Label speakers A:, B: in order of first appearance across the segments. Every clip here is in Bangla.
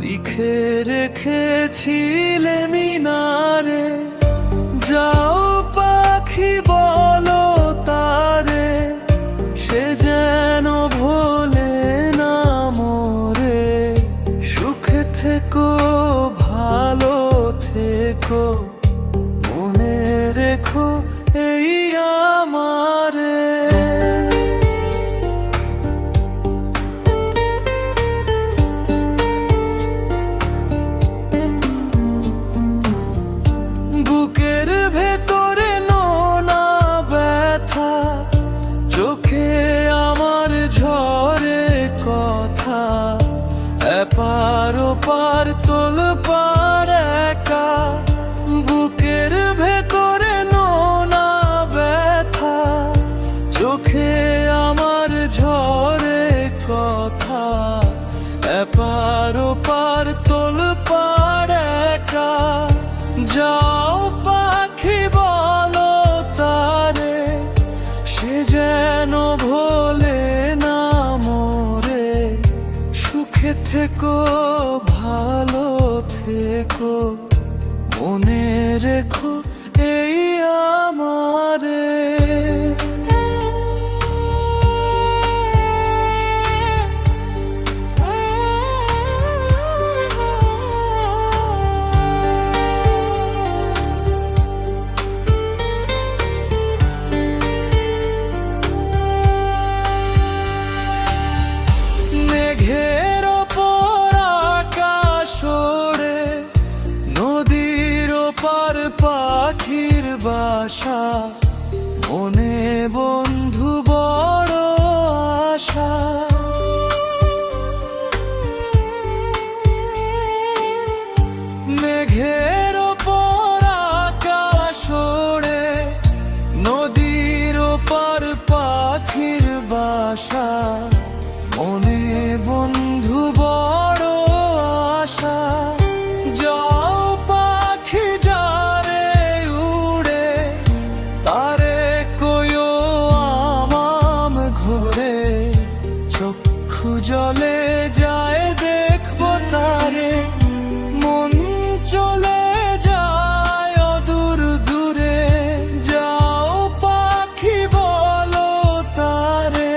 A: লিখে রেখেছিলে মিনারে, যাও পাখি বলো তারে, সে যেন ভোলে না মোরে। সুখে থেকো ভালো থেকো, মনে রেখো এই আমারে। বুকের ভেতরে নোনা ব্যথা, চোখে আমার ঝরে কথা, এপার ওপার তোলপাড় একা। বুকের ভেতরে নোনা ব্যথা, চোখে আমার ঝরে কথা, এপার ওপার তোলপাড় একা। যাও পাখি বলো তারে, সে যেন ভোলে না মোরে। সুখে থেকো ভালো থেকো, মনে রেখো এই আমারে। মেঘের ওপর আকাশ ওড়ে, নদীর ওপার পাখির বাসা, মনে বন্ধু বড় আশা। মেঘের ওপর আকাশ ওড়ে, নদীর ওপার পাখির বাসা, মনে বন্ধু বড় আশা। যাও পাখি যারে উড়ে, তারে কয়ো আমাম ঘোরে। চক্ষু জলে যায় দেখবো তারে, মন চলে যায় অদূর দূরে। যাও পাখি বলো তারে,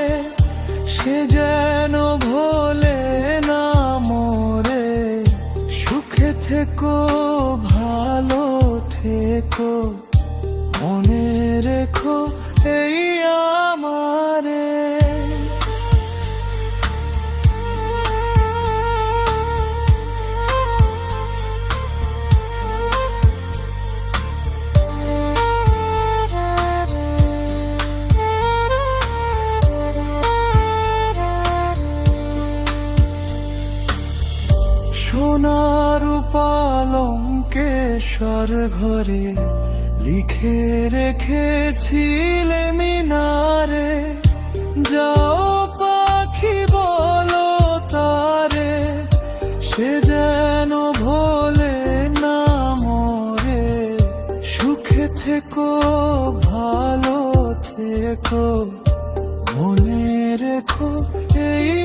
A: সে যেন ভোলে না মোরে। সুখে থেকো ভালো থেকো, মনে রেখো এই আমারে। সোনার পালঙ্কেশ্বর ঘরে, লিখে রেখেছিলে মিনারে। যাও পাখি বলো তারে, সে যেন ভোলে না মোরে। সুখে থেকো ভালো থেকো, মনে রেখো এই